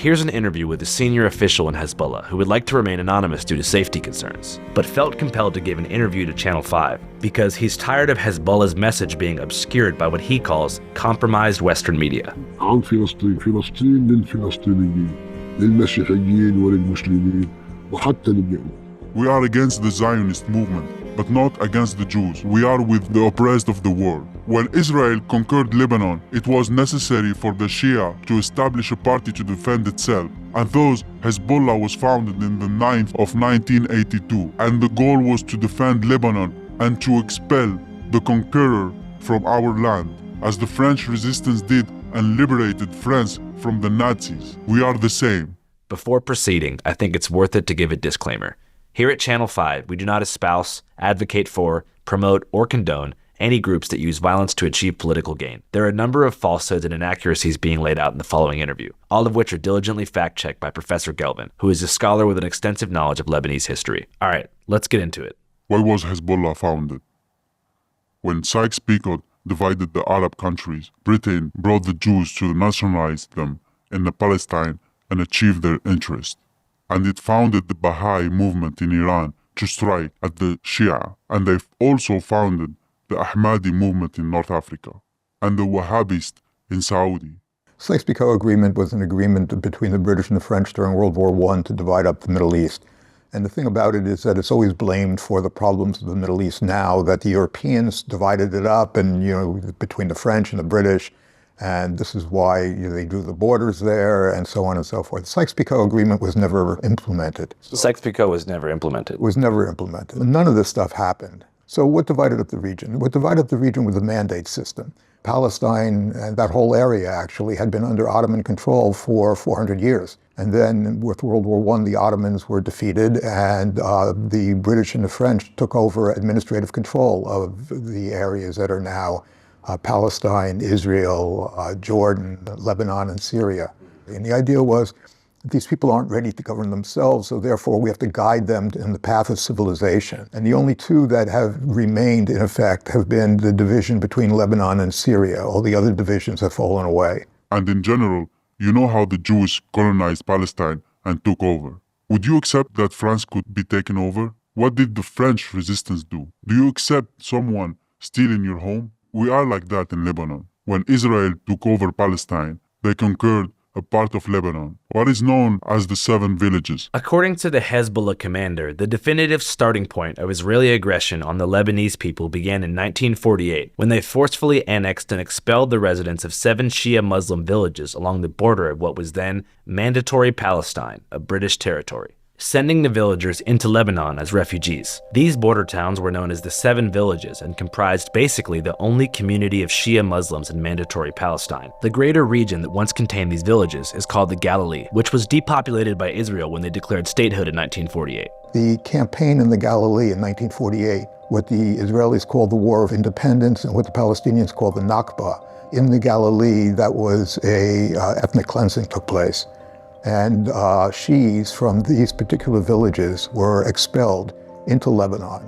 Here's an interview with a senior official in Hezbollah who would like to remain anonymous due to safety concerns, but felt compelled to give an interview to Channel 5 because he's tired of Hezbollah's message being obscured by what he calls compromised Western media. عن فلسطين للفلسطينيين للمسيحيين وللمسلمين وحتى لليهود. We are against the Zionist movement, but not against the Jews. We are with the oppressed of the world. When Israel conquered Lebanon, it was necessary for the Shia to establish a party to defend itself. And thus, Hezbollah was founded in the 9th of 1982. And the goal was to defend Lebanon and to expel the conqueror from our land, as the French resistance did and liberated France from the Nazis. We are the same. Before proceeding, I think it's worth it to give a disclaimer. Here at Channel 5, we do not espouse, advocate for, promote, or condone any groups that use violence to achieve political gain. There are a number of falsehoods and inaccuracies being laid out in the following interview, all of which are diligently fact-checked by Professor Gelvin, who is a scholar with an extensive knowledge of Lebanese history. All right, let's get into it. Why was Hezbollah founded? When Sykes-Picot divided the Arab countries, Britain brought the Jews to nationalize them in Palestine and achieve their interest. And it founded the Baha'i movement in Iran to strike at the Shia. And they also founded the Ahmadi movement in North Africa and the Wahhabist in Saudi. Sykes-Picot Agreement was an agreement between the British and the French during World War I to divide up the Middle East. And the thing about it is that it's always blamed for the problems of the Middle East now, that the Europeans divided it up and, between the French and the British. And this is why they drew the borders there and so on and so forth. The Sykes-Picot Agreement was never implemented. Sykes-Picot was never implemented. It was never implemented. None of this stuff happened. So what divided up the region? What divided up the region was the mandate system. Palestine and that whole area actually had been under Ottoman control for 400 years. And then with World War I, the Ottomans were defeated and the British and the French took over administrative control of the areas that are now Palestine, Israel, Jordan, Lebanon, and Syria. And the idea was these people aren't ready to govern themselves, so therefore we have to guide them in the path of civilization. And the only two that have remained in effect have been the division between Lebanon and Syria. All the other divisions have fallen away. And in general, you know how the Jews colonized Palestine and took over. Would you accept that France could be taken over? What did the French resistance do? Do you accept someone stealing your home? We are like that in Lebanon. When Israel took over Palestine, they conquered a part of Lebanon, what is known as the 7 villages. According to the Hezbollah commander, the definitive starting point of Israeli aggression on the Lebanese people began in 1948, when they forcefully annexed and expelled the residents of 7 Shia Muslim villages along the border of what was then Mandatory Palestine, a British territory, sending the villagers into Lebanon as refugees. These border towns were known as the 7 villages and comprised basically the only community of Shia Muslims in Mandatory Palestine. The greater region that once contained these villages is called the Galilee, which was depopulated by Israel when they declared statehood in 1948. The campaign in the Galilee in 1948, what the Israelis called the War of Independence and what the Palestinians called the Nakba. In the Galilee, that was a ethnic cleansing took place. And Shiis from these particular villages were expelled into Lebanon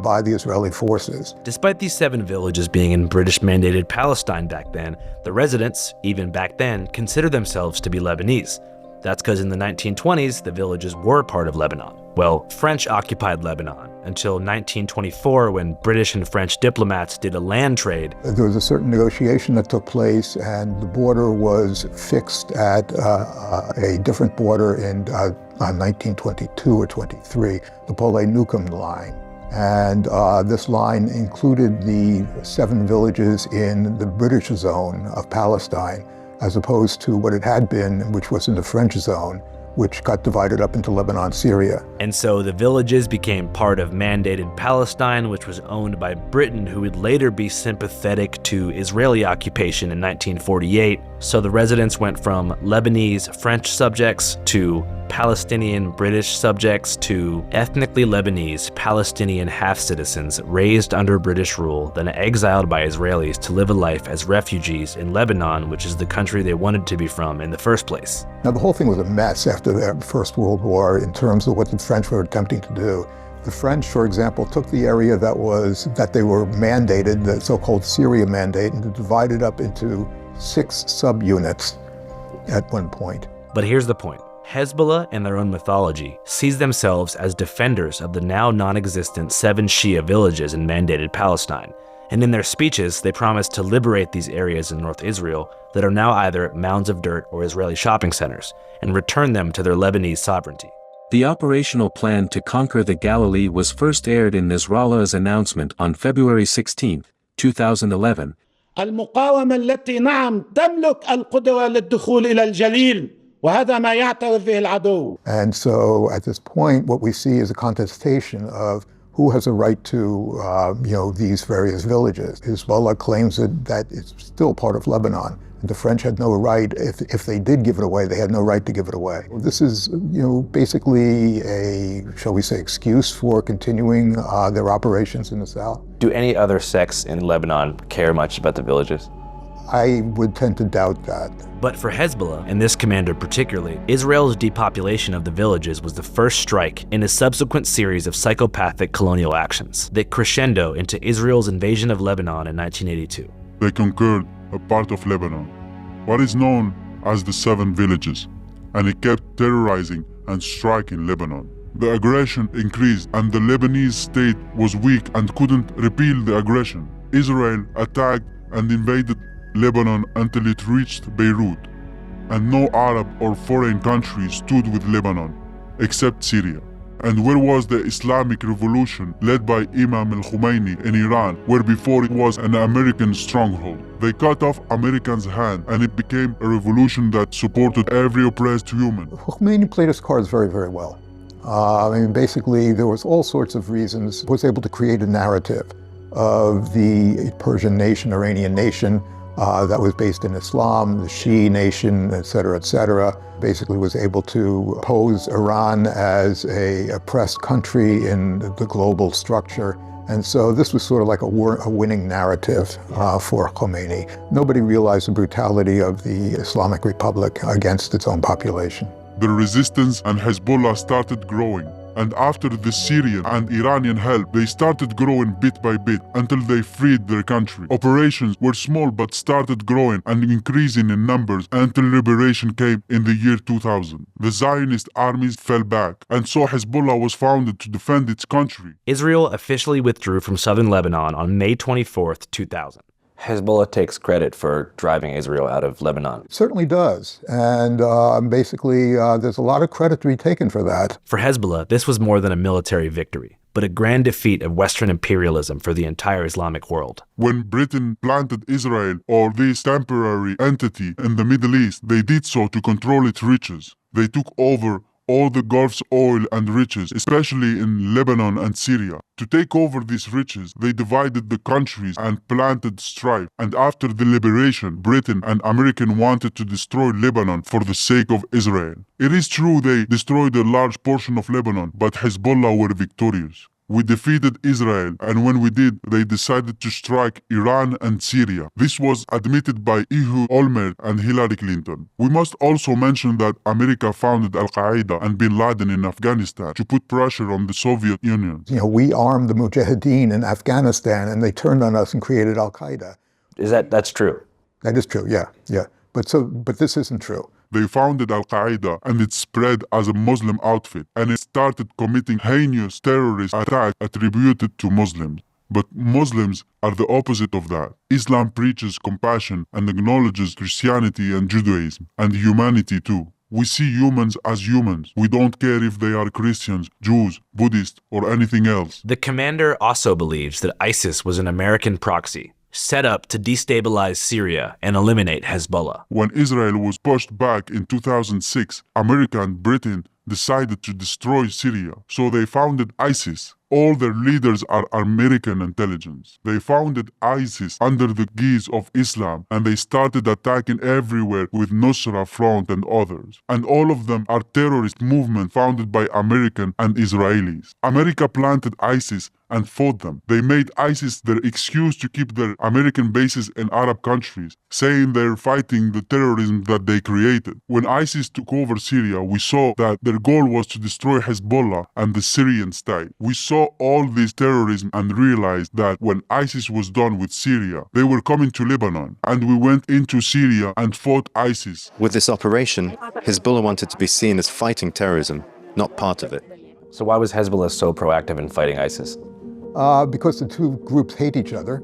by the Israeli forces. Despite these 7 villages being in British-mandated Palestine back then, the residents, even back then, considered themselves to be Lebanese. That's because in the 1920s, the villages were part of Lebanon. Well, French occupied Lebanon until 1924 when British and French diplomats did a land trade. There was a certain negotiation that took place and the border was fixed at a different border in 1922 or 23, the Pole-Newcomb line. And this line included the 7 villages in the British zone of Palestine, as opposed to what it had been, which was in the French zone, which got divided up into Lebanon, Syria. And so the villages became part of mandated Palestine, which was owned by Britain, who would later be sympathetic to Israeli occupation in 1948. So the residents went from Lebanese French subjects to Palestinian British subjects to ethnically Lebanese Palestinian half-citizens raised under British rule, then exiled by Israelis to live a life as refugees in Lebanon, which is the country they wanted to be from in the first place. Now the whole thing was a mess after the First World War in terms of what the French were attempting to do. The French, for example, took the area that they were mandated, the so-called Syria Mandate, and divided up into 6 subunits at one point. But here's the point. Hezbollah, in their own mythology, sees themselves as defenders of the now non-existent 7 Shia villages in mandated Palestine, and in their speeches they promise to liberate these areas in North Israel that are now either mounds of dirt or Israeli shopping centers, and return them to their Lebanese sovereignty. The operational plan to conquer the Galilee was first aired in Nasrallah's announcement on February 16, 2011. المقاومة التي نعم تملك القدرة للدخول إلى الجليل وهذا ما يعترف به العدو. And so at this point, what we see is a contestation of who has a right to, these various villages. Hezbollah claims that it's still part of Lebanon. The French had no right, if they did give it away, they had no right to give it away. This is, basically a, shall we say, excuse for continuing their operations in the south. Do any other sects in Lebanon care much about the villages? I would tend to doubt that. But for Hezbollah, and this commander particularly, Israel's depopulation of the villages was the first strike in a subsequent series of psychopathic colonial actions that crescendo into Israel's invasion of Lebanon in 1982. They conquered a part of Lebanon, what is known as the 7 villages, and it kept terrorizing and striking Lebanon. The aggression increased and the Lebanese state was weak and couldn't repel the aggression. Israel attacked and invaded Lebanon until it reached Beirut, and no Arab or foreign country stood with Lebanon, except Syria. And where was the Islamic Revolution led by Imam al-Khomeini in Iran, where before it was an American stronghold? They cut off Americans' hand and it became a revolution that supported every oppressed human. Khomeini played his cards very, very well. Basically, there was all sorts of reasons. He was able to create a narrative of the Persian nation, Iranian nation, that was based in Islam, the Shia nation, et cetera, basically was able to pose Iran as an oppressed country in the global structure. And so this was sort of like a winning narrative for Khomeini. Nobody realized the brutality of the Islamic Republic against its own population. The resistance and Hezbollah started growing. And after the Syrian and Iranian help, they started growing bit by bit until they freed their country. Operations were small but started growing and increasing in numbers until liberation came in the year 2000. The Zionist armies fell back, and so Hezbollah was founded to defend its country. Israel officially withdrew from southern Lebanon on May 24th, 2000. Hezbollah takes credit for driving Israel out of Lebanon. It certainly does. And basically, there's a lot of credit to be taken for that. For Hezbollah, this was more than a military victory, but a grand defeat of Western imperialism for the entire Islamic world. When Britain planted Israel, or this temporary entity, in the Middle East, they did so to control its riches. They took over all the Gulf's oil and riches, especially in Lebanon and Syria. To take over these riches, they divided the countries and planted strife. And after the liberation, Britain and America wanted to destroy Lebanon for the sake of Israel. It is true they destroyed a large portion of Lebanon, but Hezbollah were victorious. We defeated Israel, and when we did, they decided to strike Iran and Syria. This was admitted by Ehud Olmert and Hillary Clinton. We must also mention that America founded Al-Qaeda and Bin Laden in Afghanistan to put pressure on the Soviet Union. We armed the Mujahideen in Afghanistan, and they turned on us and created Al-Qaeda. That's true? That is true, yeah. But this isn't true. They founded Al-Qaeda and it spread as a Muslim outfit, and it started committing heinous terrorist attacks attributed to Muslims. But Muslims are the opposite of that. Islam preaches compassion and acknowledges Christianity and Judaism, and humanity too. We see humans as humans. We don't care if they are Christians, Jews, Buddhists, or anything else. The commander also believes that ISIS was an American proxy, set up to destabilize Syria and eliminate Hezbollah. When Israel was pushed back in 2006, America and Britain decided to destroy Syria, so they founded ISIS. All their leaders are American intelligence. They founded ISIS under the guise of Islam, and they started attacking everywhere with Nusra Front and others. And all of them are terrorist movements founded by Americans and Israelis. America planted ISIS and fought them. They made ISIS their excuse to keep their American bases in Arab countries, saying they're fighting the terrorism that they created. When ISIS took over Syria, we saw that their goal was to destroy Hezbollah and the Syrian state. We saw saw all this terrorism and realized that when ISIS was done with Syria, they were coming to Lebanon, and we went into Syria and fought ISIS. With this operation, Hezbollah wanted to be seen as fighting terrorism, not part of it. So why was Hezbollah so proactive in fighting ISIS? Because the two groups hate each other.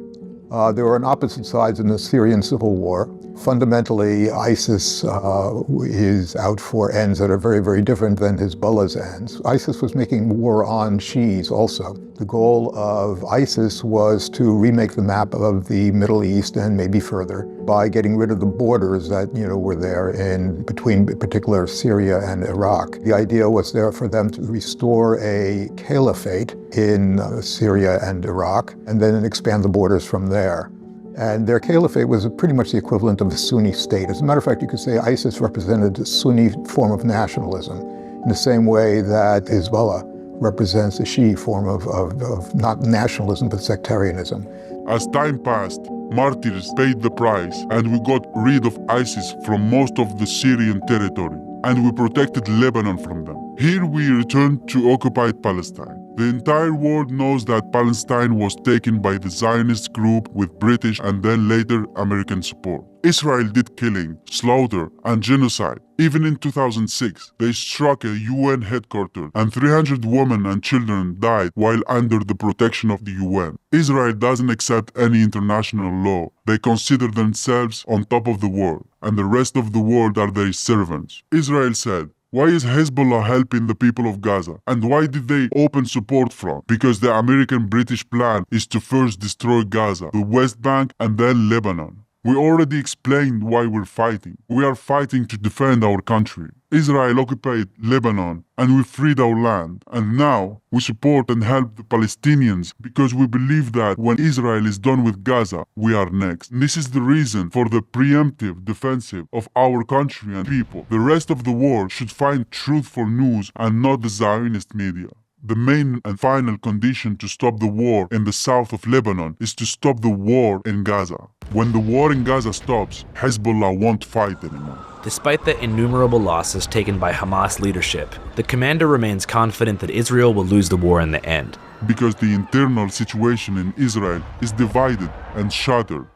They were on opposite sides in the Syrian civil war. Fundamentally, ISIS is out for ends that are very, very different than Hezbollah's ends. ISIS was making war on Shi'is also. The goal of ISIS was to remake the map of the Middle East and maybe further by getting rid of the borders that were there in between, in particular, Syria and Iraq. The idea was there for them to restore a caliphate in Syria and Iraq, and then expand the borders from there. And their caliphate was pretty much the equivalent of a Sunni state. As a matter of fact, you could say ISIS represented a Sunni form of nationalism in the same way that Hezbollah represents a Shi'i form of not nationalism, but sectarianism. As time passed, martyrs paid the price, and we got rid of ISIS from most of the Syrian territory, and we protected Lebanon from them. Here we returned to occupied Palestine. The entire world knows that Palestine was taken by the Zionist group with British and then later American support. Israel did killing, slaughter, and genocide. Even in 2006, they struck a UN headquarters and 300 women and children died while under the protection of the UN. Israel doesn't accept any international law. They consider themselves on top of the world, and the rest of the world are their servants. Israel said, "Why is Hezbollah helping the people of Gaza? And why did they open support front? Because the American-British plan is to first destroy Gaza, the West Bank, and then Lebanon. We already explained why we're fighting. We are fighting to defend our country. Israel occupied Lebanon and we freed our land. And now we support and help the Palestinians because we believe that when Israel is done with Gaza, we are next. And this is the reason for the preemptive defensive of our country and people. The rest of the world should find truthful news and not the Zionist media. The main and final condition to stop the war in the south of Lebanon is to stop the war in Gaza. When the war in Gaza stops, Hezbollah won't fight anymore." Despite the innumerable losses taken by Hamas leadership, the commander remains confident that Israel will lose the war in the end. Because the internal situation in Israel is divided and shattered.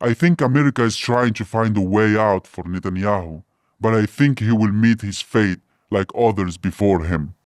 I think America is trying to find a way out for Netanyahu, but I think he will meet his fate like others before him.